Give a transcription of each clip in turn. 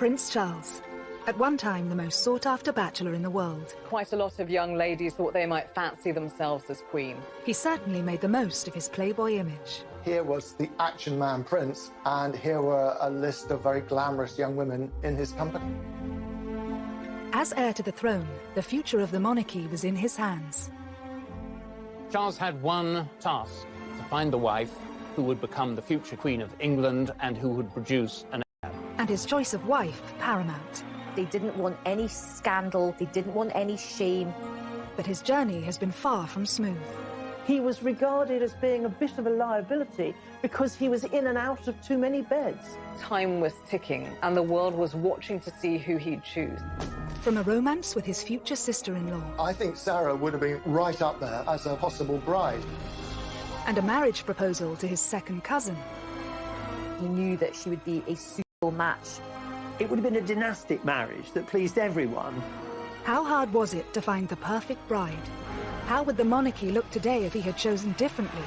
Prince Charles, at one time the most sought-after bachelor in the world. Quite a lot of young ladies thought they might fancy themselves as queen. He certainly made the most of his playboy image. Here was the action man Prince, and here were a list of very glamorous young women in his company. As heir to the throne, the future of the monarchy was in his hands. Charles had one task: to find the wife who would become the future Queen of England and who would produce an heir. And his choice of wife paramount. They didn't want any scandal, they didn't want any shame. But his journey has been far from smooth. He was regarded as being a bit of a liability because he was in and out of too many beds. Time was ticking, and the world was watching to see who he'd choose. From a romance with his future sister-in-law. I think Sarah would have been right up there as a possible bride. And a marriage proposal to his second cousin. He knew that she would be a suitable match. It would have been a dynastic marriage that pleased everyone. How hard was it to find the perfect bride? How would the monarchy look today if he had chosen differently?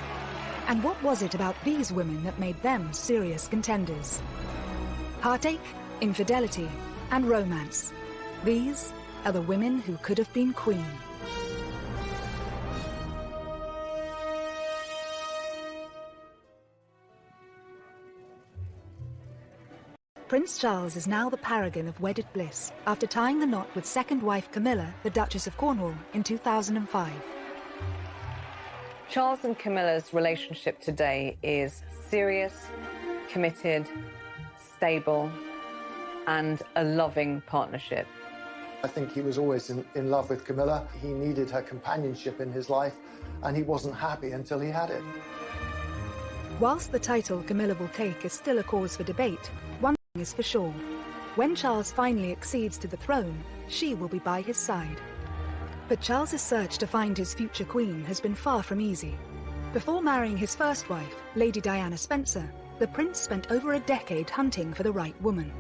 And what was it about these women that made them serious contenders? Heartache, infidelity, and romance. These are the women who could have been queen. Prince Charles is now the paragon of wedded bliss after tying the knot with second wife Camilla, the Duchess of Cornwall, in 2005. Charles and Camilla's relationship today is serious, committed, stable, and a loving partnership. I think he was always in love with Camilla. He needed her companionship in his life, and he wasn't happy until he had it. Whilst the title Camilla will take is still a cause for debate, one thing is for sure. When Charles finally accedes to the throne, she will be by his side. But Charles's search to find his future queen has been far from easy. Before marrying his first wife, Lady Diana Spencer, the prince spent over a decade hunting for the right woman.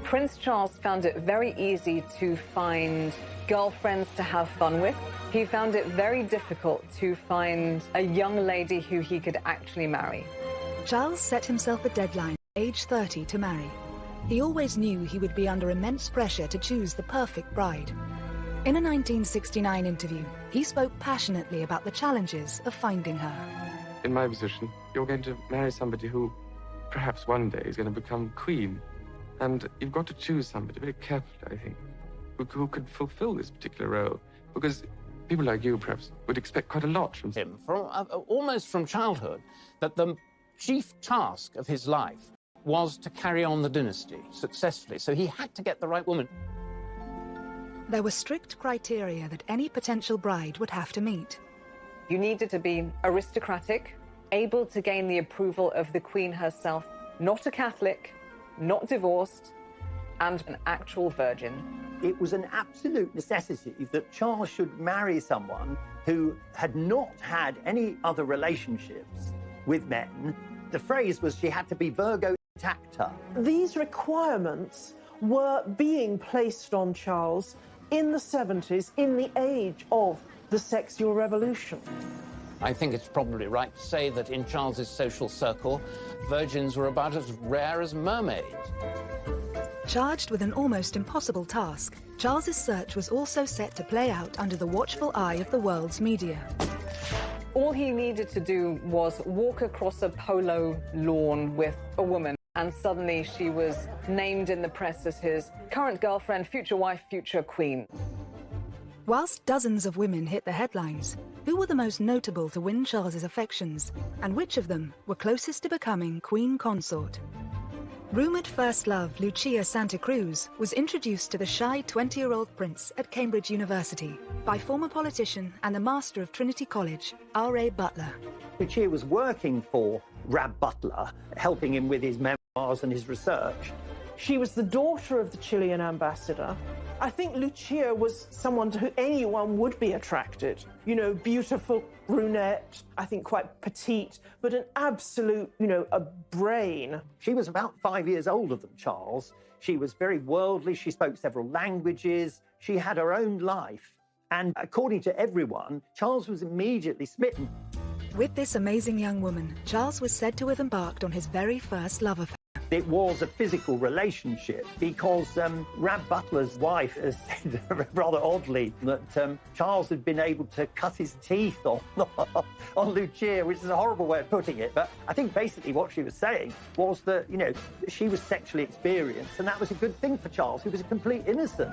Prince Charles found it very easy to find girlfriends to have fun with. He found it very difficult to find a young lady who he could actually marry. Charles set himself a deadline, age 30, to marry. He always knew he would be under immense pressure to choose the perfect bride. In a 1969 interview, he spoke passionately about the challenges of finding her. In my position, you're going to marry somebody who perhaps one day is going to become queen. And you've got to choose somebody very carefully, I think, who could fulfill this particular role. Because people like you, perhaps, would expect quite a lot from him, almost from childhood, that the chief task of his life was to carry on the dynasty successfully. So he had to get the right woman. There were strict criteria that any potential bride would have to meet. You needed to be aristocratic, able to gain the approval of the Queen herself, not a Catholic, not divorced, and an actual virgin. It was an absolute necessity that Charles should marry someone who had not had any other relationships with men. The phrase was she had to be Virgo intacta. These requirements were being placed on Charles in the 70s, in the age of the sexual revolution. I think it's probably right to say that in Charles's social circle, virgins were about as rare as mermaids. Charged with an almost impossible task, Charles's search was also set to play out under the watchful eye of the world's media. All he needed to do was walk across a polo lawn with a woman, and suddenly she was named in the press as his current girlfriend, future wife, future queen. Whilst dozens of women hit the headlines, who were the most notable to win Charles's affections, and which of them were closest to becoming queen consort? Rumoured first love Lucia Santa Cruz was introduced to the shy 20-year-old prince at Cambridge University by former politician and the master of Trinity College, R.A. Butler. Lucia was working for Rab Butler, helping him with his memoirs and his research. She was the daughter of the Chilean ambassador. I think Lucia was someone to whom anyone would be attracted. You know, beautiful brunette, I think quite petite, but an absolute, a brain. She was about 5 years older than Charles. She was very worldly. She spoke several languages. She had her own life. And according to everyone, Charles was immediately smitten. With this amazing young woman, Charles was said to have embarked on his very first love affair. it was a physical relationship because Rab Butler's wife has said rather oddly that Charles had been able to cut his teeth on Lucia, which is a horrible way of putting it. But I think basically what she was saying was that, you know, she was sexually experienced, and that was a good thing for Charles, who was a complete innocent.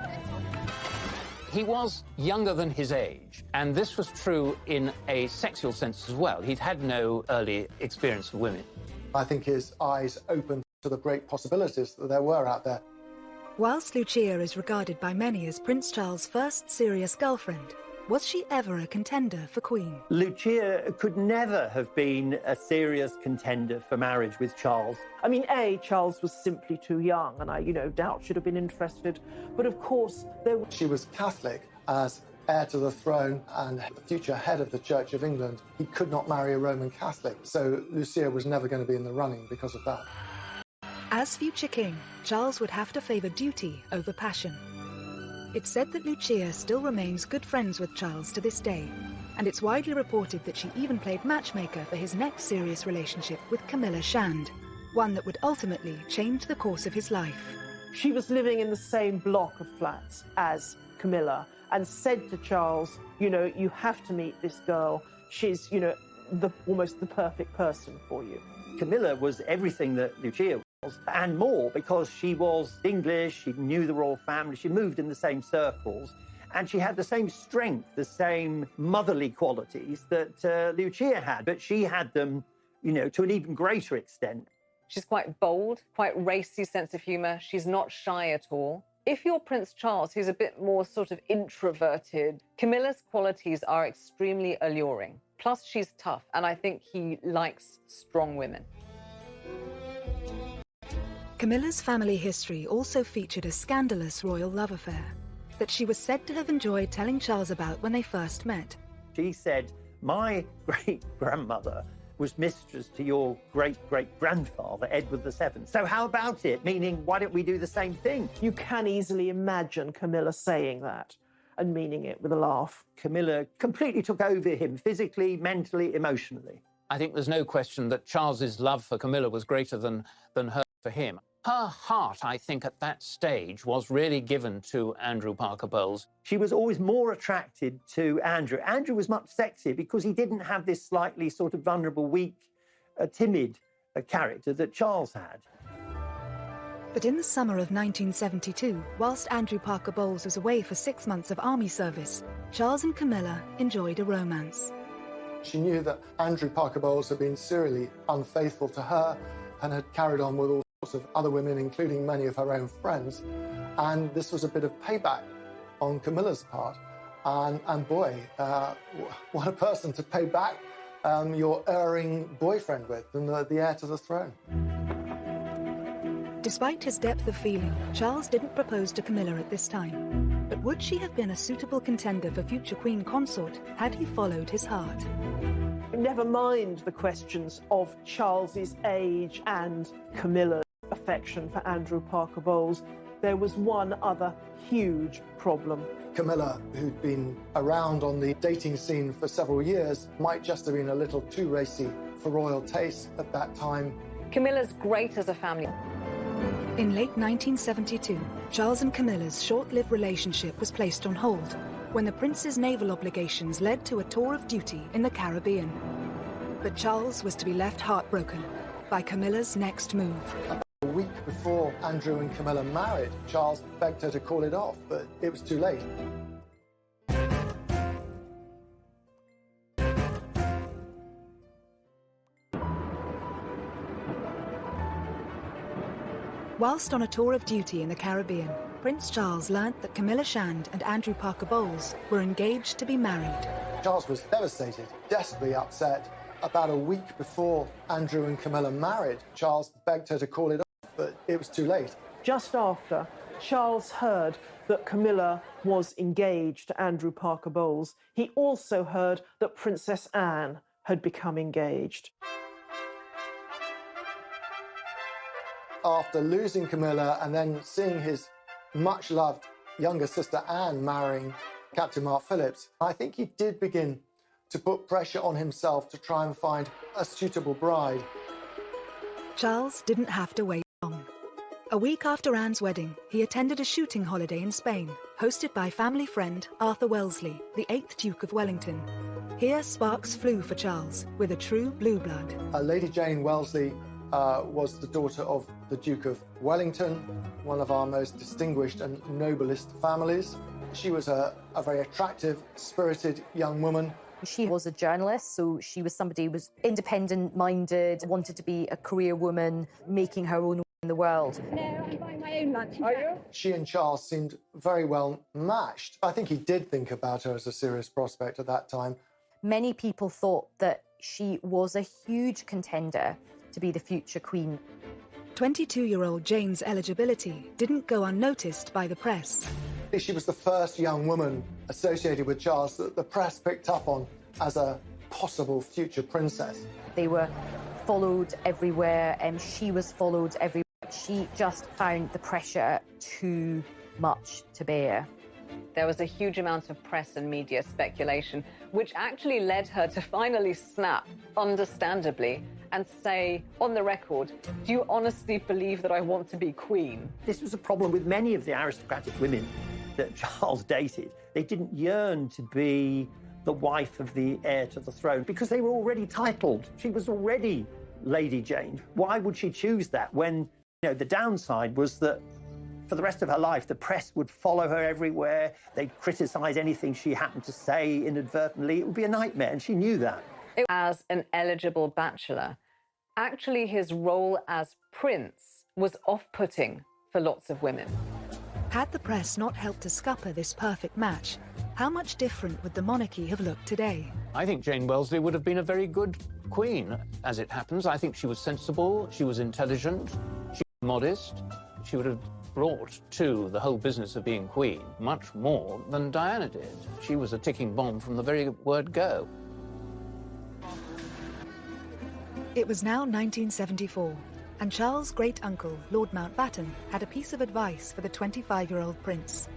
He was younger than his age, and this was true in a sexual sense as well. He'd had no early experience with women. I think his eyes opened to the great possibilities that there were out there. Whilst Lucia is regarded by many as Prince Charles' first serious girlfriend, was she ever a contender for Queen? Lucia could never have been a serious contender for marriage with Charles. I mean, Charles was simply too young, and I, doubt she'd have been interested. But of course, She was Catholic. As heir to the throne and the future head of the Church of England, he could not marry a Roman Catholic, so Lucia was never going to be in the running because of that. As future king, Charles would have to favour duty over passion. It's said that Lucia still remains good friends with Charles to this day, and it's widely reported that she even played matchmaker for his next serious relationship with Camilla Shand, one that would ultimately change the course of his life. she was living in the same block of flats as Camilla and said to Charles, you have to meet this girl. She's, almost the perfect person for you. Camilla was everything that Lucia was, and more, because she was English, she knew the royal family, she moved in the same circles, and she had the same strength, the same motherly qualities that Lucia had, but she had them, to an even greater extent. She's quite bold, quite racy sense of humour. She's not shy at all. If you're Prince Charles, who's a bit more sort of introverted, Camilla's qualities are extremely alluring. Plus, she's tough, and I think he likes strong women. Camilla's family history also featured a scandalous royal love affair that she was said to have enjoyed telling Charles about when they first met. She said, my great-grandmother was mistress to your great-great-grandfather, Edward VII. So how about it? Meaning, why don't we do the same thing? You can easily imagine Camilla saying that and meaning it with a laugh. Camilla completely took over him, physically, mentally, emotionally. I think there's no question that Charles's love for Camilla was greater than her for him. Her heart, I think, at that stage was really given to Andrew Parker Bowles. She was always more attracted to Andrew. Andrew was much sexier because he didn't have this slightly sort of vulnerable, weak, timid character that Charles had. But in the summer of 1972, whilst Andrew Parker Bowles was away for 6 months of army service, Charles and Camilla enjoyed a romance. She knew that Andrew Parker Bowles had been serially unfaithful to her and had carried on with all sorts of other women, including many of her own friends. And this was a bit of payback on Camilla's part. And boy, what a person to pay back your erring boyfriend with, and the heir to the throne. Despite his depth of feeling, Charles didn't propose to Camilla at this time. But would she have been a suitable contender for future Queen Consort had he followed his heart? Never mind the questions of Charles's age and Camilla's affection for Andrew Parker Bowles. There was one other huge problem. Camilla, who'd been around on the dating scene for several years, might just have been a little too racy for royal taste at that time. Camilla's great as a family. In late 1972, Charles and Camilla's short-lived relationship was placed on hold when the prince's naval obligations led to a tour of duty in the Caribbean. But Charles was to be left heartbroken by Camilla's next move. A week before Andrew and Camilla married, Charles begged her to call it off, but it was too late. Whilst on a tour of duty in the Caribbean, Prince Charles learnt that Camilla Shand and Andrew Parker Bowles were engaged to be married. Charles was devastated, desperately upset. About a week before Andrew and Camilla married, Charles begged her to call it off, but it was too late. Just after Charles heard that Camilla was engaged to Andrew Parker Bowles, he also heard that Princess Anne had become engaged. After losing Camilla and then seeing his much-loved younger sister Anne marrying Captain Mark Phillips, I think he did begin to put pressure on himself to try and find a suitable bride. Charles didn't have to wait A week after Anne's wedding, he attended a shooting holiday in Spain, hosted by family friend Arthur Wellesley, the 8th Duke of Wellington. Here sparks flew for Charles, with a true blue blood. Lady Jane Wellesley was the daughter of the Duke of Wellington, one of our most distinguished and noblest families. She was a very attractive, spirited young woman. She was a journalist, so she was somebody who was independent-minded, wanted to be a career woman, making her own way in the world. No, I'm buying my own lunch. Are you? She and Charles seemed very well matched. I think he did think about her as a serious prospect at that time. Many people thought that she was a huge contender to be the future queen. 22-year-old Jane's eligibility didn't go unnoticed by the press. She was the first young woman associated with Charles that the press picked up on as a possible future princess. They were followed everywhere, and she was followed everywhere. She just found the pressure too much to bear. There was a huge amount of press and media speculation, which actually led her to finally snap, understandably, and say, on the record, do you honestly believe that I want to be queen? This was a problem with many of the aristocratic women that Charles dated. They didn't yearn to be the wife of the heir to the throne because they were already titled. She was already Lady Jane. Why would she choose that when, the downside was that for the rest of her life, the press would follow her everywhere. They'd criticise anything she happened to say inadvertently. It would be a nightmare, and she knew that. As an eligible bachelor, actually his role as prince was off-putting for lots of women. Had the press not helped to scupper this perfect match, how much different would the monarchy have looked today? I think Jane Wellesley would have been a very good queen. As it happens, I think she was sensible, she was intelligent, she was modest. She would have brought to the whole business of being queen much more than Diana did. She was a ticking bomb from the very word go. It was now 1974, and Charles' great-uncle, Lord Mountbatten, had a piece of advice for the 25-year-old prince.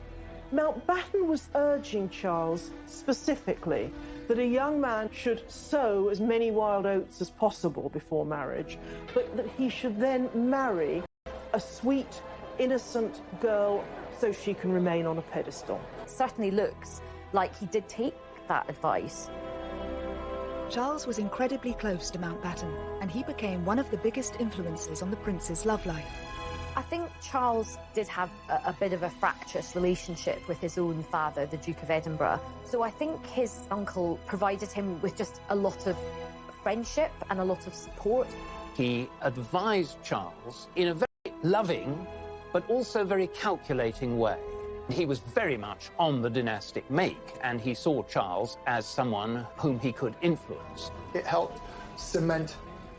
Mountbatten was urging Charles specifically that a young man should sow as many wild oats as possible before marriage, but that he should then marry a sweet, innocent girl so she can remain on a pedestal. It certainly looks like he did take that advice. Charles was incredibly close to Mountbatten, and he became one of the biggest influences on the prince's love life. I think Charles did have a bit of a fractious relationship with his own father, the Duke of Edinburgh. So I think his uncle provided him with just a lot of friendship and a lot of support. He advised Charles in a very loving, but also very calculating way. He was very much on the dynastic make, and he saw Charles as someone whom he could influence. It helped cement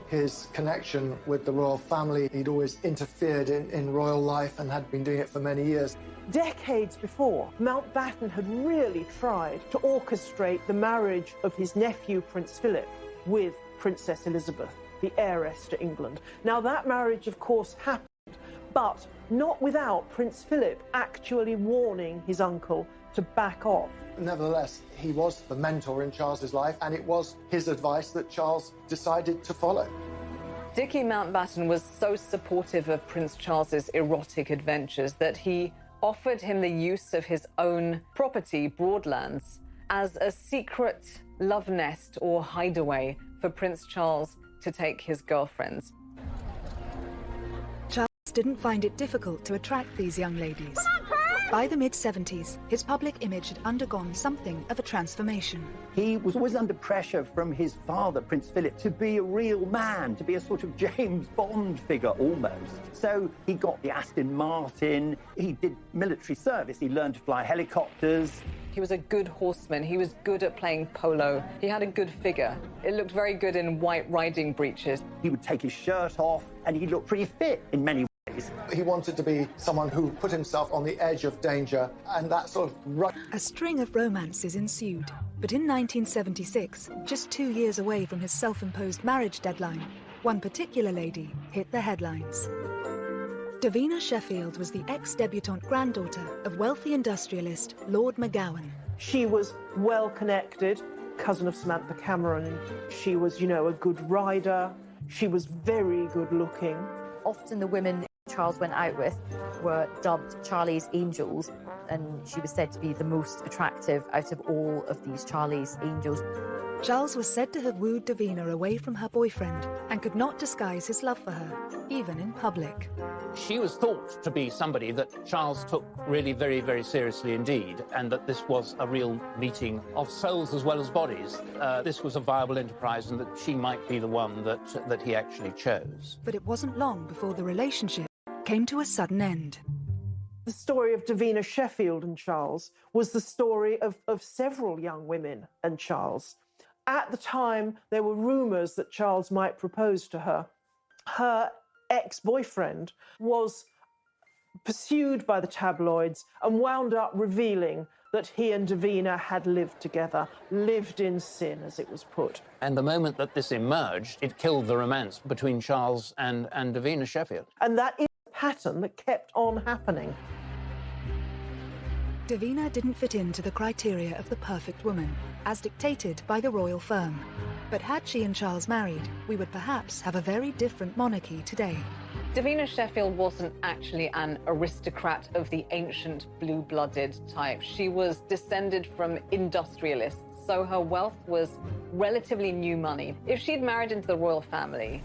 his connection with the royal family. He'd always interfered in royal life and had been doing it for many years. Decades before, Mountbatten had really tried to orchestrate the marriage of his nephew, Prince Philip, with Princess Elizabeth, the heiress to England. Now, that marriage, of course, happened, but not without Prince Philip actually warning his uncle to back off. Nevertheless, he was the mentor in Charles's life, and it was his advice that Charles decided to follow. Dickie Mountbatten was so supportive of Prince Charles's erotic adventures that he offered him the use of his own property, Broadlands, as a secret love nest or hideaway for Prince Charles to take his girlfriends. Charles didn't find it difficult to attract these young ladies. By the mid-70s, his public image had undergone something of a transformation. He was always under pressure from his father, Prince Philip, to be a real man, to be a sort of James Bond figure almost. So he got the Aston Martin, he did military service, he learned to fly helicopters. He was a good horseman, he was good at playing polo, he had a good figure. It looked very good in white riding breeches. He would take his shirt off and he looked pretty fit in many ways. He wanted to be someone who put himself on the edge of danger, and that sort of... A string of romances ensued, but in 1976, just 2 years away from his self-imposed marriage deadline, one particular lady hit the headlines. Davina Sheffield was the ex-debutante granddaughter of wealthy industrialist Lord McGowan. She was well-connected, cousin of Samantha Cameron. She was, a good rider. She was very good-looking. often the women Charles went out with were dubbed Charlie's Angels, and she was said to be the most attractive out of all of these Charlie's Angels. Charles was said to have wooed Davina away from her boyfriend and could not disguise his love for her, even in public. She was thought to be somebody that Charles took really very, very seriously indeed, and that this was a real meeting of souls as well as bodies. This was a viable enterprise, and that she might be the one that he actually chose. But it wasn't long before the relationship came to a sudden end. The story of Davina Sheffield and Charles was the story of several young women and Charles. At the time, there were rumours that Charles might propose to her. Her ex-boyfriend was pursued by the tabloids and wound up revealing that he and Davina had lived together, lived in sin, as it was put. And the moment that this emerged, it killed the romance between Charles and Davina Sheffield. And that is a pattern that kept on happening. Davina didn't fit into the criteria of the perfect woman, as dictated by the royal firm. But had she and Charles married, we would perhaps have a very different monarchy today. Davina Sheffield wasn't actually an aristocrat of the ancient blue-blooded type. She was descended from industrialists, so her wealth was relatively new money. If she'd married into the royal family,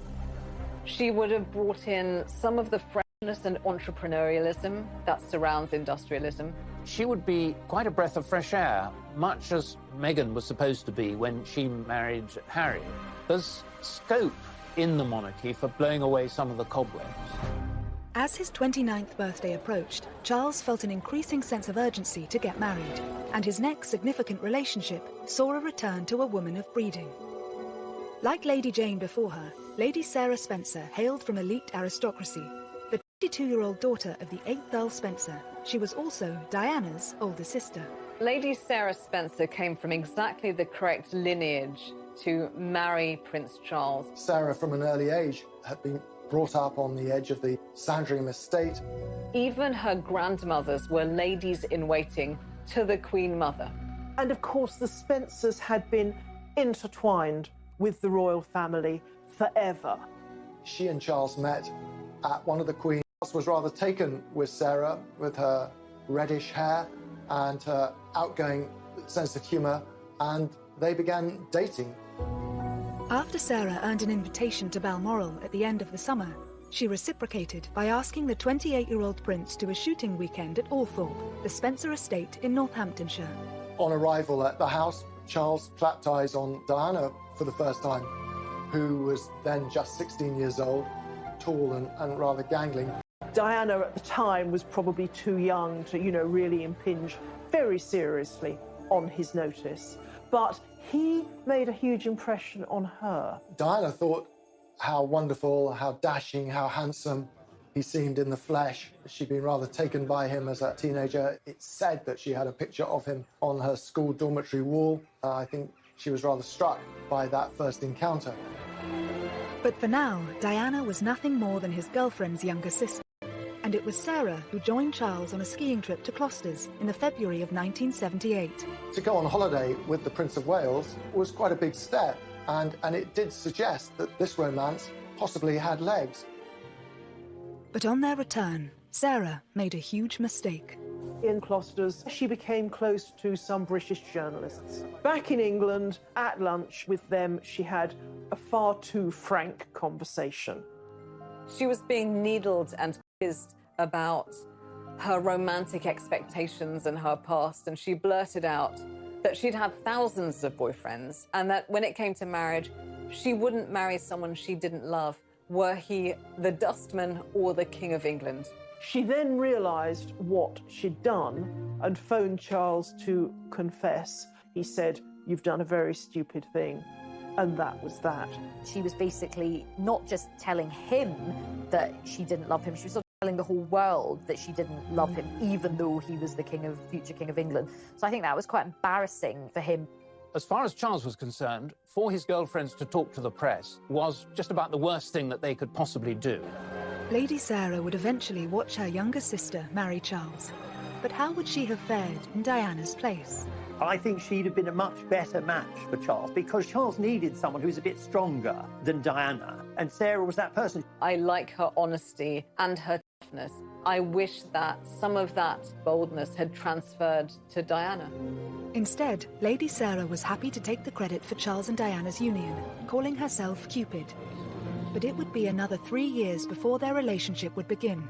she would have brought in some of the freshness and entrepreneurialism that surrounds industrialism. She would be quite a breath of fresh air, much as Meghan was supposed to be when she married Harry. There's scope in the monarchy for blowing away some of the cobwebs. As his 29th birthday approached, Charles felt an increasing sense of urgency to get married, and his next significant relationship saw a return to a woman of breeding. Like Lady Jane before her, Lady Sarah Spencer hailed from elite aristocracy. The 22-year-old daughter of the 8th Earl Spencer, she was also Diana's older sister. Lady Sarah Spencer came from exactly the correct lineage to marry Prince Charles. Sarah, from an early age, had been brought up on the edge of the Sandringham estate. Even her grandmothers were ladies-in-waiting to the Queen Mother. And of course, the Spencers had been intertwined with the royal family forever. She and Charles met at one of the Queen's. Charles was rather taken with Sarah, with her reddish hair and her outgoing sense of humour, and they began dating. After Sarah earned an invitation to Balmoral at the end of the summer, she reciprocated by asking the 28-year-old prince to a shooting weekend at Althorpe, the Spencer estate in Northamptonshire. On arrival at the house, Charles clapped eyes on Diana for the first time, who was then just 16 years old, tall and rather gangling. Diana at the time was probably too young to, really impinge very seriously on his notice. But he made a huge impression on her. Diana thought how wonderful, how dashing, how handsome he seemed in the flesh. She'd been rather taken by him as a teenager. It's said that she had a picture of him on her school dormitory wall. I think she was rather struck by that first encounter. But for now, Diana was nothing more than his girlfriend's younger sister. And it was Sarah who joined Charles on a skiing trip to Closters in the February of 1978. To go on holiday with the Prince of Wales was quite a big step, and it did suggest that this romance possibly had legs. But on their return, Sarah made a huge mistake. In Closters, she became close to some British journalists. Back in England, at lunch with them, she had a far too frank conversation. She was being needled and quizzed about her romantic expectations and her past, and she blurted out that she'd had thousands of boyfriends and that when it came to marriage, she wouldn't marry someone she didn't love, were he the dustman or the King of England. She then realised what she'd done and phoned Charles to confess. He said, "You've done a very stupid thing." And that was that. She was basically not just telling him that she didn't love him, she was sort of telling the whole world that she didn't love him, even though he was the future King of England. So I think that was quite embarrassing for him. As far as Charles was concerned, for his girlfriends to talk to the press was just about the worst thing that they could possibly do. Lady Sarah would eventually watch her younger sister marry Charles. But how would she have fared in Diana's place? I think she'd have been a much better match for Charles, because Charles needed someone who's a bit stronger than Diana, and Sarah was that person. I like her honesty and her toughness. I wish that some of that boldness had transferred to Diana. Instead, Lady Sarah was happy to take the credit for Charles and Diana's union, calling herself Cupid. But it would be another 3 years before their relationship would begin.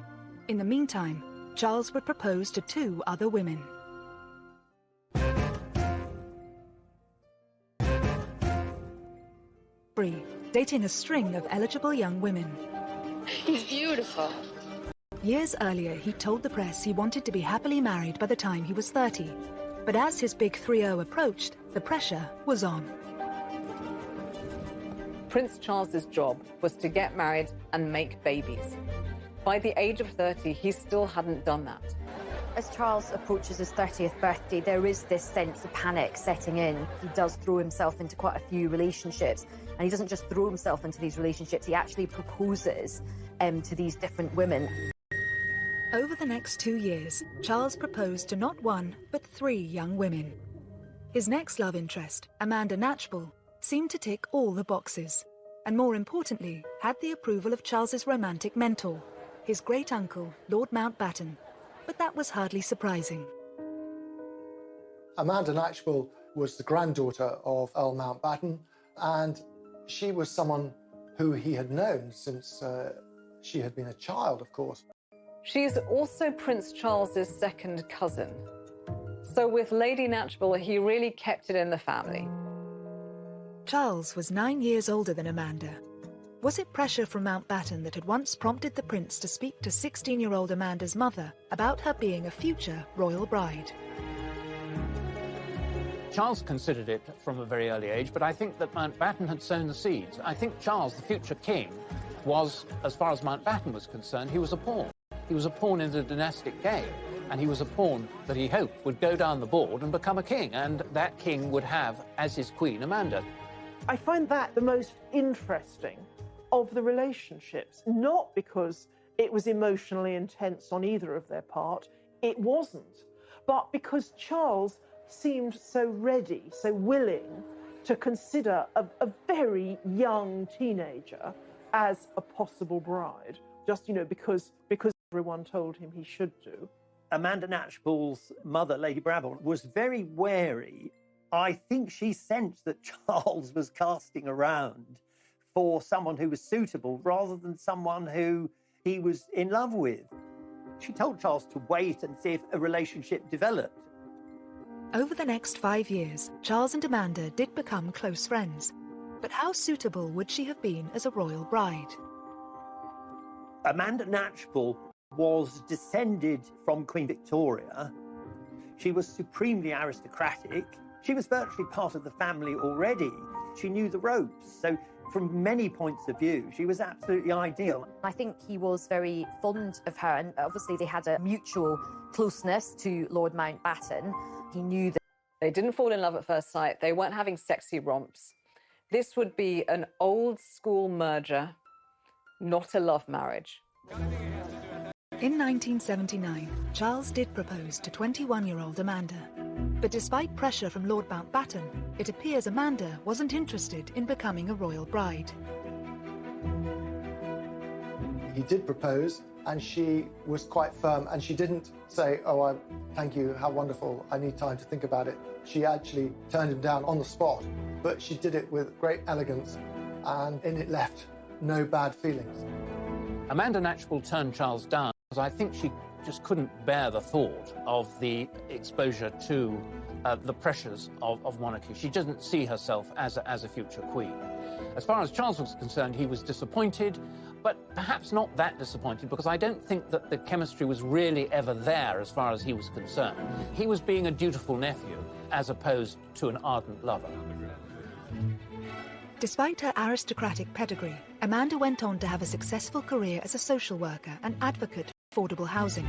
In the meantime, Charles would propose to 2 other women. Bree, dating a string of eligible young women. He's beautiful. Years earlier, he told the press he wanted to be happily married by the time he was 30. But as his big 3-0 approached, the pressure was on. Prince Charles's job was to get married and make babies. By the age of 30, he still hadn't done that. As Charles approaches his 30th birthday, there is this sense of panic setting in. He does throw himself into quite a few relationships, and he doesn't just throw himself into these relationships, he actually proposes to these different women. Over the next 2 years, Charles proposed to not 1, but 3 young women. His next love interest, Amanda Knatchbull, seemed to tick all the boxes, and more importantly, had the approval of Charles's romantic mentor, his great-uncle, Lord Mountbatten. But that was hardly surprising. Amanda Knatchbull was the granddaughter of Earl Mountbatten, and she was someone who he had known since she had been a child, of course. She's also Prince Charles's second cousin. So with Lady Knatchbull, he really kept it in the family. Charles was 9 years older than Amanda. Was it pressure from Mountbatten that had once prompted the prince to speak to 16-year-old Amanda's mother about her being a future royal bride? Charles considered it from a very early age, but I think that Mountbatten had sown the seeds. I think Charles, the future king, was, as far as Mountbatten was concerned, he was a pawn. He was a pawn in the dynastic game, and he was a pawn that he hoped would go down the board and become a king, and that king would have as his queen Amanda. I find that the most interesting of the relationships, not because it was emotionally intense on either of their part, it wasn't, but because Charles seemed so ready, so willing to consider a very young teenager as a possible bride, just, because everyone told him he should do. Amanda Knatchbull's mother, Lady Brabant, was very wary. I think she sensed that Charles was casting around for someone who was suitable rather than someone who he was in love with. She told Charles to wait and see if a relationship developed. Over the next 5 years, Charles and Amanda did become close friends. But how suitable would she have been as a royal bride? Amanda Knatchbull was descended from Queen Victoria. She was supremely aristocratic. She was virtually part of the family already. She knew the ropes. So from many points of view, she was absolutely ideal. I think he was very fond of her, and obviously they had a mutual closeness to Lord Mountbatten. He knew that they didn't fall in love at first sight. They weren't having sexy romps. This would be an old-school merger, not a love marriage. In 1979, Charles did propose to 21-year-old Amanda. But despite pressure from Lord Mountbatten, it appears Amanda wasn't interested in becoming a royal bride. He did propose, and she was quite firm, and she didn't say, "Oh, thank you, how wonderful, I need time to think about it." She actually turned him down on the spot, but she did it with great elegance, and it left no bad feelings. Amanda Knatchbull turned Charles down because I think she just couldn't bear the thought of the exposure to the pressures of monarchy. She doesn't see herself as a future queen. As far as Charles was concerned, he was disappointed, but perhaps not that disappointed, because I don't think that the chemistry was really ever there as far as he was concerned. He was being a dutiful nephew as opposed to an ardent lover. Despite her aristocratic pedigree, Amanda went on to have a successful career as a social worker and advocate for affordable housing.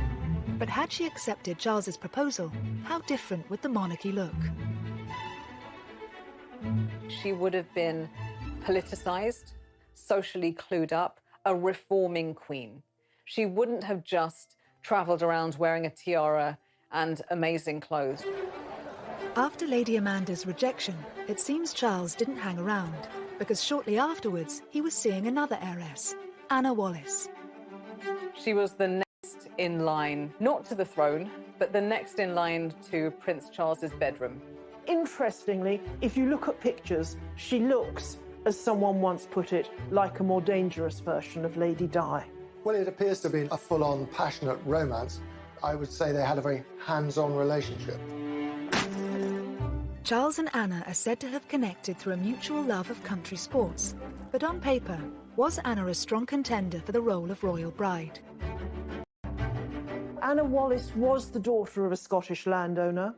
But had she accepted Charles's proposal, how different would the monarchy look? She would have been politicized, socially clued up, a reforming queen. She wouldn't have just traveled around wearing a tiara and amazing clothes. After Lady Amanda's rejection, it seems Charles didn't hang around, because shortly afterwards he was seeing another heiress, Anna Wallis. She was the next in line, not to the throne, but the next in line to Prince Charles's bedroom. Interestingly, if you look at pictures, she looks, as someone once put it, like a more dangerous version of Lady Di. Well, it appears to be a full-on passionate romance. I would say they had a very hands-on relationship. Charles and Anna are said to have connected through a mutual love of country sports. But on paper, was Anna a strong contender for the role of royal bride? Anna Wallis was the daughter of a Scottish landowner.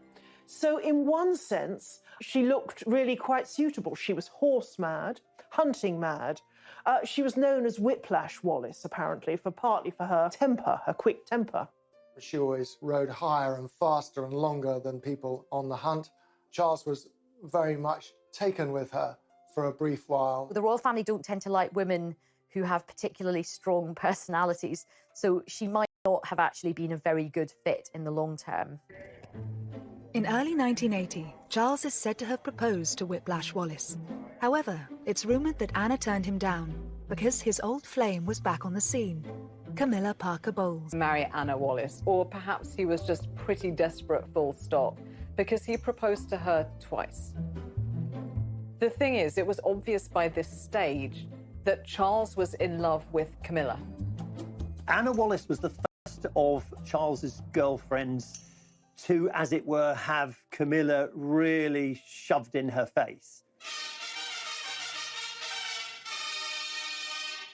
So in one sense, she looked really quite suitable. She was horse mad, hunting mad. She was known as Whiplash Wallis, apparently, partly for her temper, her quick temper. She always rode higher and faster and longer than people on the hunt. Charles was very much taken with her for a brief while. The royal family don't tend to like women who have particularly strong personalities, so she might not have actually been a very good fit in the long term. In early 1980, Charles is said to have proposed to Whiplash Wallis. However, it's rumoured that Anna turned him down because his old flame was back on the scene, Camilla Parker Bowles. Marry Anna Wallis, or perhaps he was just pretty desperate, full stop, because he proposed to her twice. The thing is, it was obvious by this stage that Charles was in love with Camilla. Anna Wallis was the first of Charles's girlfriends to, as it were, have Camilla really shoved in her face.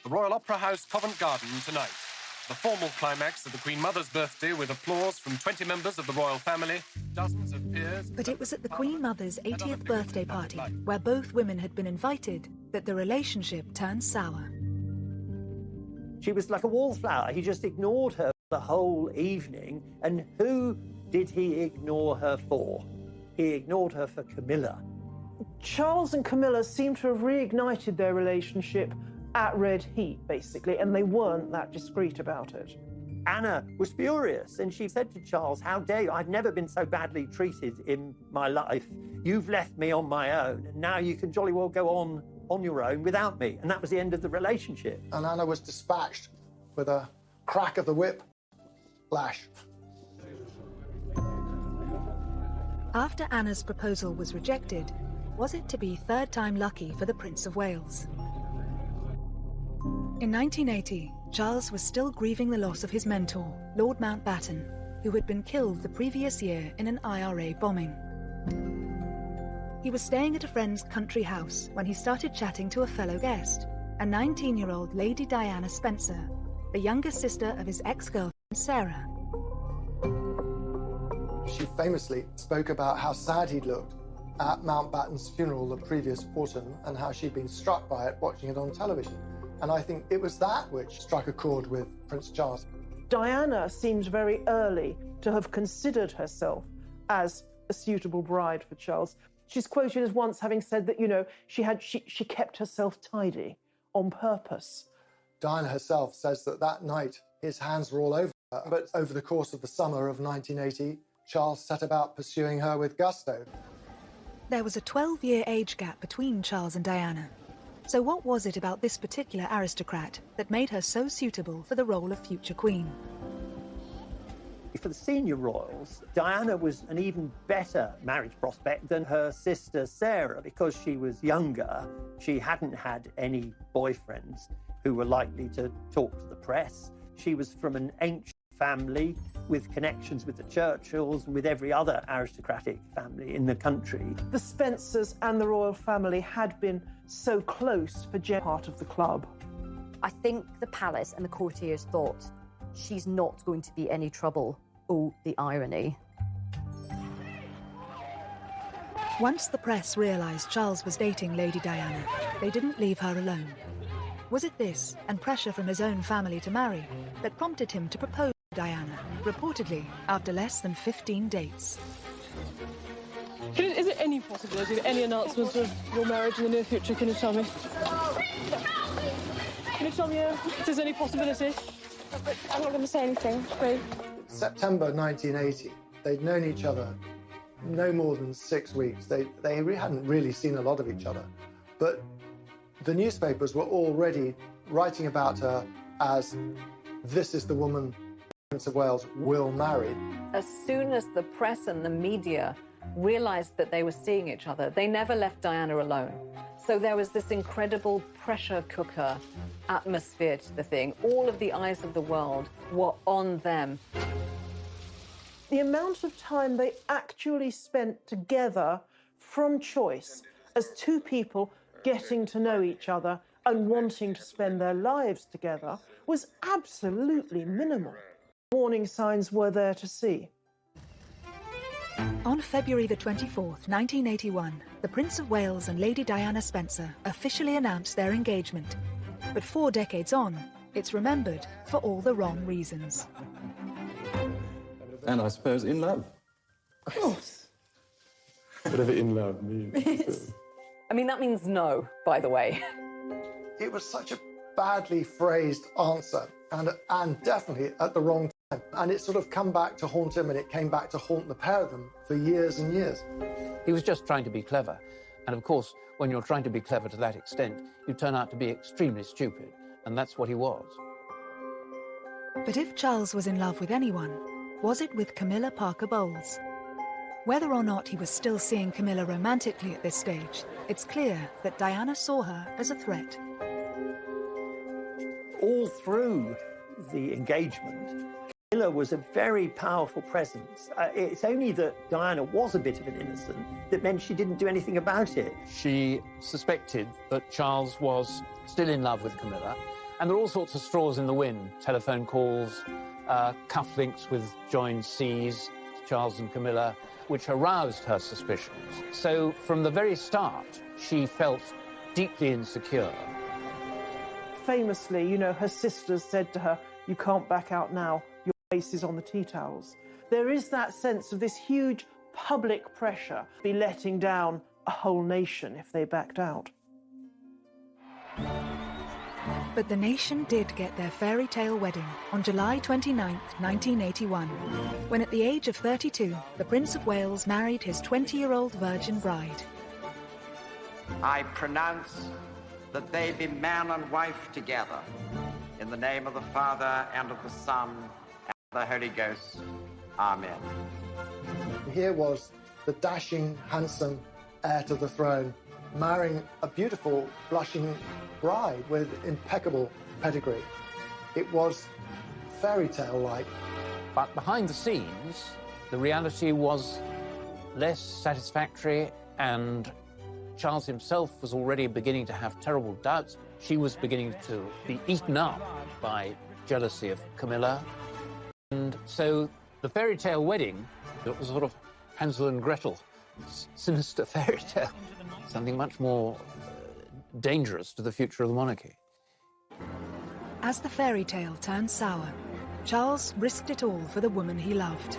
The Royal Opera House, Covent Garden, tonight. The formal climax of the Queen Mother's birthday with applause from 20 members of the royal family, dozens of peers... But it was at the Queen Mother's 80th birthday party, where both women had been invited, that the relationship turned sour. She was like a wallflower. He just ignored her the whole evening. And who did he ignore her for? He ignored her for Camilla. Charles and Camilla seem to have reignited their relationship at red heat, basically, and they weren't that discreet about it. Anna was furious, and she said to Charles, "How dare you? I've never been so badly treated in my life. You've left me on my own, and now you can jolly well go on your own without me." And that was the end of the relationship. And Anna was dispatched with a crack of the whip lash. After Anna's proposal was rejected, was it to be third time lucky for the Prince of Wales? In 1980, Charles was still grieving the loss of his mentor, Lord Mountbatten, who had been killed the previous year in an IRA bombing. He was staying at a friend's country house when he started chatting to a fellow guest, a 19-year-old Lady Diana Spencer, the younger sister of his ex-girlfriend Sarah. She famously spoke about how sad he'd looked at Mountbatten's funeral the previous autumn and how she'd been struck by it watching it on television. And I think it was that which struck a chord with Prince Charles. Diana seems very early to have considered herself as a suitable bride for Charles. She's quoted as once having said that, you know, she kept herself tidy on purpose. Diana herself says that that night his hands were all over her, but over the course of the summer of 1980, Charles set about pursuing her with gusto. There was a 12-year age gap between Charles and Diana. So what was it about this particular aristocrat that made her so suitable for the role of future queen? For the senior royals, Diana was an even better marriage prospect than her sister Sarah because she was younger. She hadn't had any boyfriends who were likely to talk to the press. She was from an ancient family with connections with the Churchills and with every other aristocratic family in the country. The Spencers and the royal family had been so close for Jen, part of the club. I think the palace and the courtiers thought, she's not going to be any trouble. Oh, the irony. Once the press realised Charles was dating Lady Diana, they didn't leave her alone. Was it this, and pressure from his own family to marry, that prompted him to propose to Diana, reportedly after less than 15 dates? Is there any possibility that any announcements of your marriage in the near future? Can you tell me? Can you tell me if there's any possibility? I'm not going to say anything, please. September 1980, they'd known each other no more than 6 weeks. They hadn't really seen a lot of each other. But the newspapers were already writing about her as this is the woman Prince of Wales will marry. As soon as the press and the media realized that they were seeing each other, they never left Diana alone. So there was this incredible pressure cooker atmosphere to the thing. All of the eyes of the world were on them. The amount of time they actually spent together from choice as two people getting to know each other and wanting to spend their lives together was absolutely minimal. Warning signs were there to see. On February the 24th, 1981, the Prince of Wales and Lady Diana Spencer officially announced their engagement. But 4 decades on, it's remembered for all the wrong reasons. And I suppose in love. Of course. Whatever in love means. I mean, that means no, by the way. It was such a badly phrased answer, and definitely at the wrong time. And it's sort of come back to haunt him, and it came back to haunt the pair of them for years and years. He was just trying to be clever. And of course, when you're trying to be clever to that extent, you turn out to be extremely stupid. And that's what he was. But if Charles was in love with anyone, was it with Camilla Parker Bowles? Whether or not he was still seeing Camilla romantically at this stage, it's clear that Diana saw her as a threat. All through the engagement, Camilla was a very powerful presence. It's only that Diana was a bit of an innocent that meant she didn't do anything about it. She suspected that Charles was still in love with Camilla, and there are all sorts of straws in the wind. Telephone calls, cufflinks with joined C's, Charles and Camilla, which aroused her suspicions. So from the very start, she felt deeply insecure. Famously, you know, her sisters said to her, "You can't back out now, your face is on the tea towels." There is that sense of this huge public pressure, be letting down a whole nation if they backed out. But the nation did get their fairy tale wedding on July 29th, 1981, when at the age of 32, the Prince of Wales married his 20-year-old virgin bride. I pronounce that they be man and wife together, in the name of the Father, and of the Son, and of the Holy Ghost. Amen. Here was the dashing, handsome heir to the throne marrying a beautiful, blushing bride with impeccable pedigree. It was fairy tale-like. But behind the scenes, the reality was less satisfactory, and Charles himself was already beginning to have terrible doubts. She was beginning to be eaten up by jealousy of Camilla. And so the fairy tale wedding, it was sort of Hansel and Gretel, sinister fairy tale, something much more dangerous to the future of the monarchy. As the fairy tale turned sour, Charles risked it all for the woman he loved.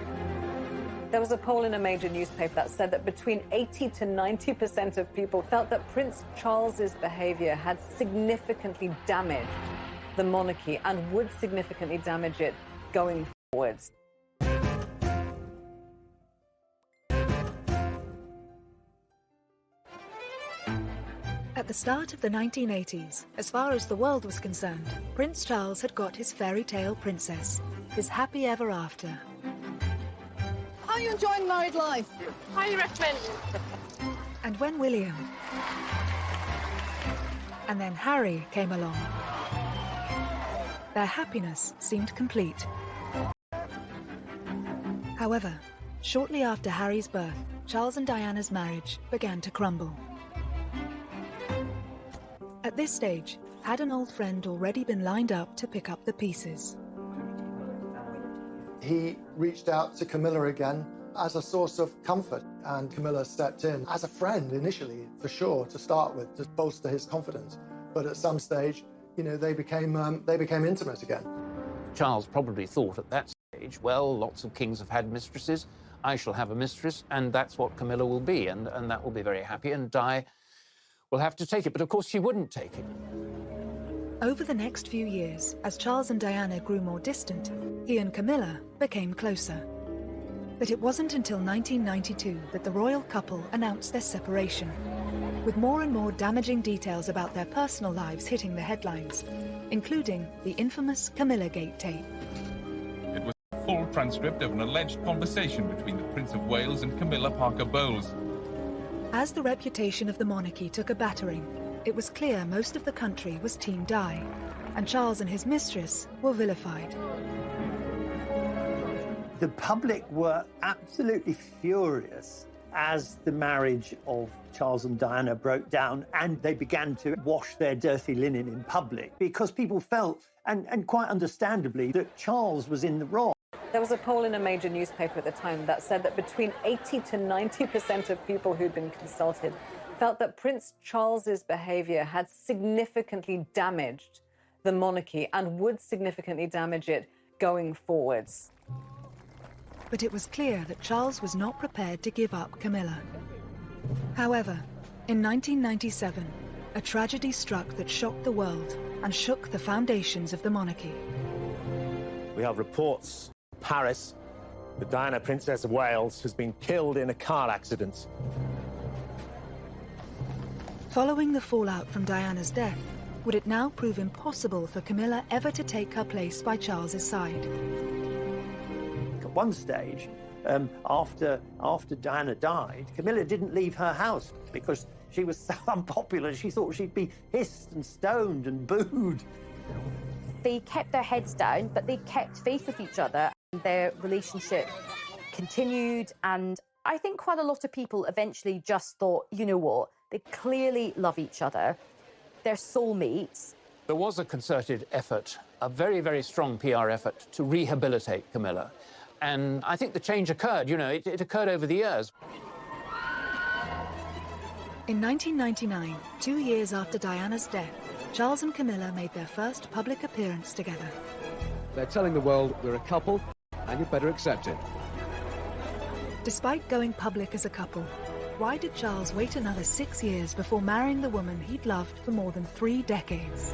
There was a poll in a major newspaper that said that between 80 to 90% of people felt that Prince Charles's behavior had significantly damaged the monarchy and would significantly damage it going forwards. At the start of the 1980s, as far as the world was concerned, Prince Charles had got his fairy tale princess, his happy ever after. How are you enjoying married life? Highly recommend. And when William and then Harry came along, their happiness seemed complete. However, shortly after Harry's birth, Charles and Diana's marriage began to crumble. At this stage, had an old friend already been lined up to pick up the pieces? He reached out to Camilla again as a source of comfort, and Camilla stepped in as a friend initially, for sure, to start with, to bolster his confidence. But at some stage, you know, they became intimate again. Charles probably thought at that stage, well, lots of kings have had mistresses, I shall have a mistress, and that's what Camilla will be, and that will be very happy, and Di will have to take it. But of course she wouldn't take it. Over the next few years, as Charles and Diana grew more distant, he and Camilla became closer. But it wasn't until 1992 that the royal couple announced their separation. with more and more damaging details about their personal lives hitting the headlines, including the infamous Camilla Gate tape. It was a full transcript of an alleged conversation between the Prince of Wales and Camilla Parker Bowles. As the reputation of the monarchy took a battering, it was clear most of the country was Team Di, and Charles and his mistress were vilified. The public were absolutely furious as the marriage of Charles and Diana broke down, and they began to wash their dirty linen in public because people felt, and quite understandably, that Charles was in the wrong. There was a poll in a major newspaper at the time that said that between 80 to 90% of people who'd been consulted felt that Prince Charles's behaviour had significantly damaged the monarchy and would significantly damage it going forwards. But it was clear that Charles was not prepared to give up Camilla. However, in 1997, a tragedy struck that shocked the world and shook the foundations of the monarchy. We have reports in Paris that Diana, Princess of Wales, has been killed in a car accident. Following the fallout from Diana's death, would it now prove impossible for Camilla ever to take her place by Charles's side? At one stage, after Diana died, Camilla didn't leave her house because she was so unpopular. She thought she'd be hissed and stoned and booed. They kept their heads down, but they kept faith with each other. Their relationship continued, and I think quite a lot of people eventually just thought, you know what, they clearly love each other. They're soulmates. There was a concerted effort, a very, very strong PR effort to rehabilitate Camilla. And I think the change occurred, you know, it occurred over the years. In 1999, 2 years after Diana's death, Charles and Camilla made their first public appearance together. They're telling the world we're a couple, and you'd better accept it. Despite going public as a couple, why did Charles wait another 6 years before marrying the woman he'd loved for more than 3 decades?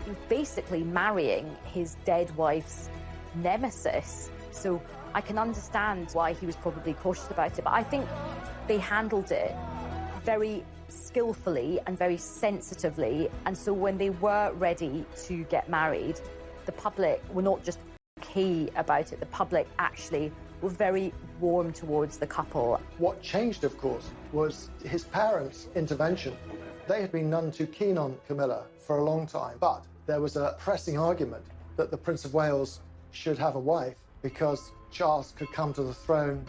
He was basically marrying his dead wife's nemesis. So I can understand why he was probably cautious about it, but I think they handled it very skillfully and very sensitively. And so when they were ready to get married, the public were not just okay about it, the public actually were very warm towards the couple. What changed, of course, was his parents' intervention. They had been none too keen on Camilla for a long time, but there was a pressing argument that the Prince of Wales should have a wife because Charles could come to the throne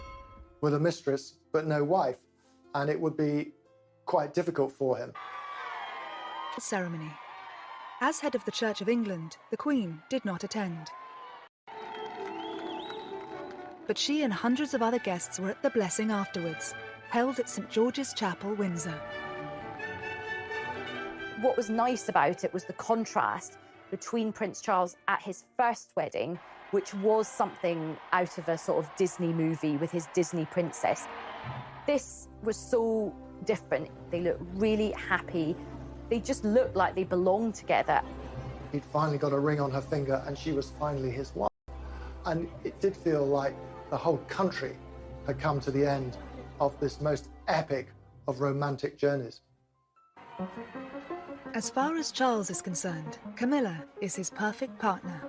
with a mistress but no wife, and it would be quite difficult for him. Ceremony. As head of the Church of England, the Queen did not attend. But she and hundreds of other guests were at the blessing afterwards, held at St George's Chapel, Windsor. What was nice about it was the contrast between Prince Charles at his first wedding, which was something out of a sort of Disney movie with his Disney princess. This was so different. They looked really happy. They just looked like they belonged together. He'd finally got a ring on her finger and she was finally his wife. And it did feel like the whole country had come to the end of this most epic of romantic journeys. As far as Charles is concerned, Camilla is his perfect partner.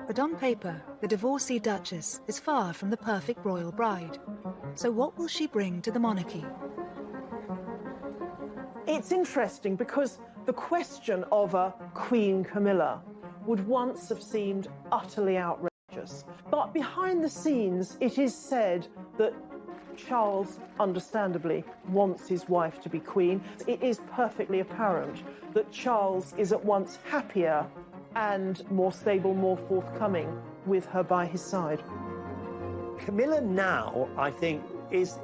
But on paper, the divorcee Duchess is far from the perfect royal bride. So what will she bring to the monarchy? It's interesting because the question of a Queen Camilla would once have seemed utterly outrageous. But behind the scenes, it is said that Charles, understandably, wants his wife to be queen. It is perfectly apparent that Charles is at once happier and more stable, more forthcoming with her by his side. Camilla now, I think, is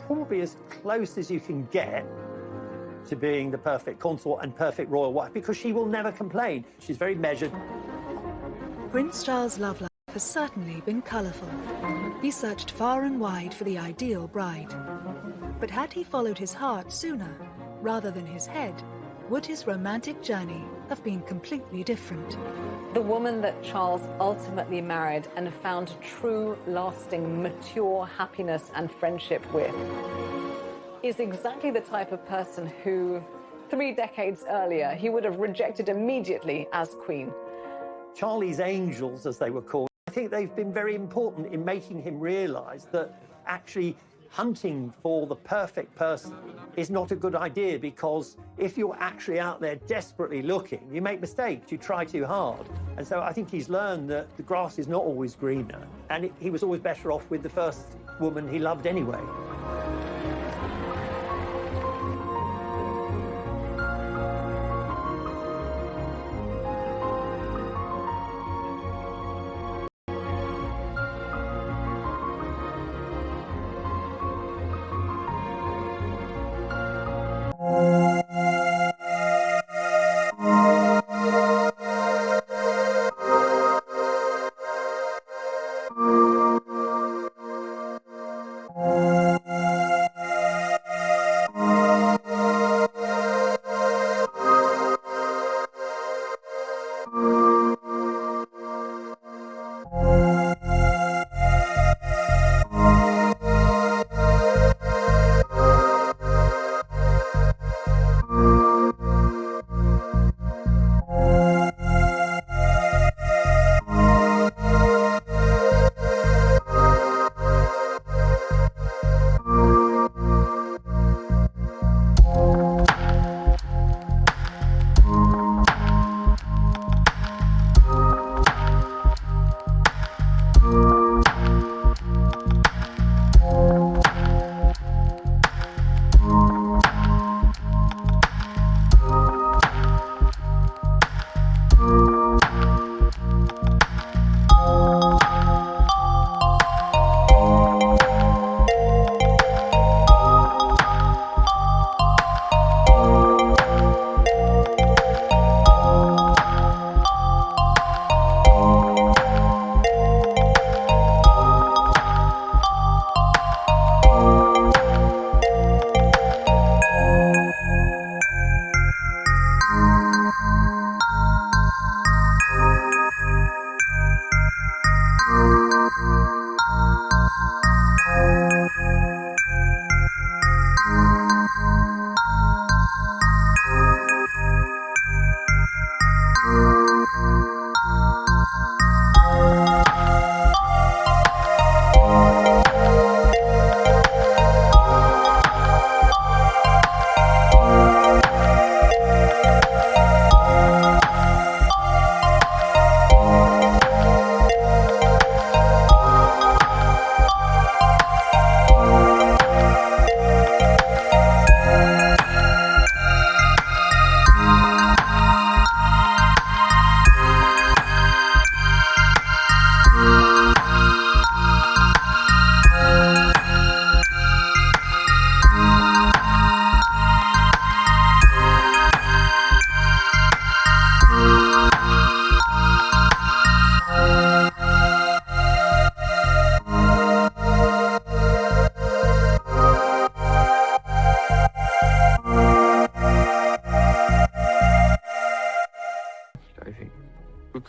probably as close as you can get to being the perfect consort and perfect royal wife, because she will never complain. She's very measured. Prince Charles' love life has certainly been colourful. He searched far and wide for the ideal bride. But had he followed his heart sooner, rather than his head, would his romantic journey have been completely different? The woman that Charles ultimately married and found true, lasting, mature happiness and friendship with is exactly the type of person who 3 decades earlier he would have rejected immediately as queen. Charlie's angels, as they were called, I think they've been very important in making him realise that actually hunting for the perfect person is not a good idea, because if you're actually out there desperately looking, you make mistakes, you try too hard. And so I think he's learned that the grass is not always greener, and he was always better off with the first woman he loved anyway.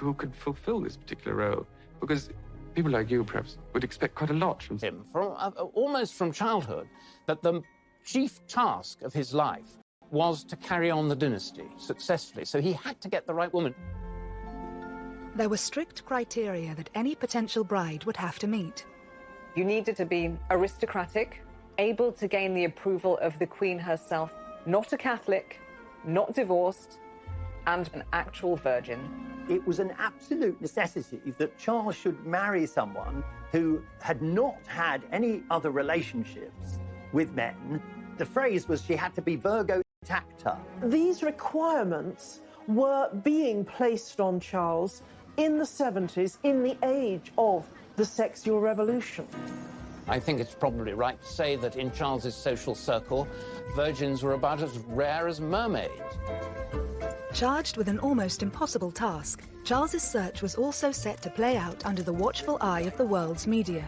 who could fulfill this particular role, because people like you perhaps would expect quite a lot from him, almost from childhood, that the chief task of his life was to carry on the dynasty successfully. So he had to get the right woman. There were strict criteria that any potential bride would have to meet. You needed to be aristocratic, able to gain the approval of the Queen herself, not a Catholic, not divorced, and an actual virgin. It was an absolute necessity that Charles should marry someone who had not had any other relationships with men. The phrase was she had to be Virgo intacta. These requirements were being placed on Charles in the 70s, in the age of the sexual revolution. I think it's probably right to say that in Charles's social circle, virgins were about as rare as mermaids. Charged with an almost impossible task, Charles's search was also set to play out under the watchful eye of the world's media.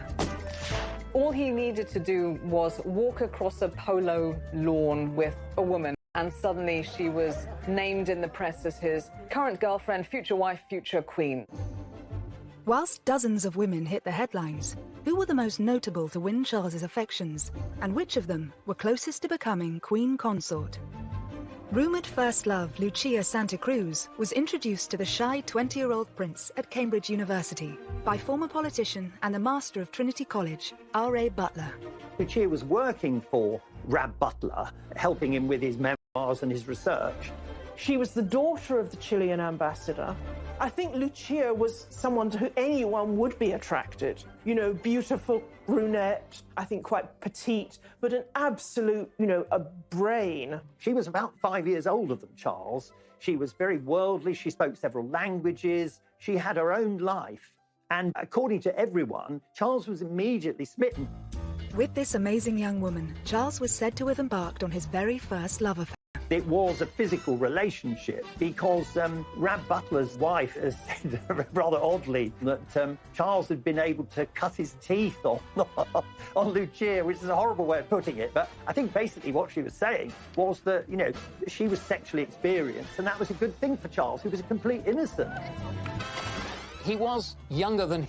All he needed to do was walk across a polo lawn with a woman, and suddenly she was named in the press as his current girlfriend, future wife, future queen. Whilst dozens of women hit the headlines, who were the most notable to win Charles's affections, and which of them were closest to becoming Queen Consort? Rumoured first love Lucia Santa Cruz was introduced to the shy 20-year-old prince at Cambridge University by former politician and the master of Trinity College, R.A. Butler. Lucia was working for Rab Butler, helping him with his memoirs and his research. She was the daughter of the Chilean ambassador. I think Lucia was someone to whom anyone would be attracted. You know, beautiful brunette, I think quite petite, but an absolute, a brain. She was about 5 years older than Charles. She was very worldly. She spoke several languages. She had her own life. And according to everyone, Charles was immediately smitten. With this amazing young woman, Charles was said to have embarked on his very first love affair. It was a physical relationship because Rab Butler's wife has said rather oddly that Charles had been able to cut his teeth on Lucia, which is a horrible way of putting it. But I think basically what she was saying was that, she was sexually experienced, and that was a good thing for Charles, who was a complete innocent. He was younger than his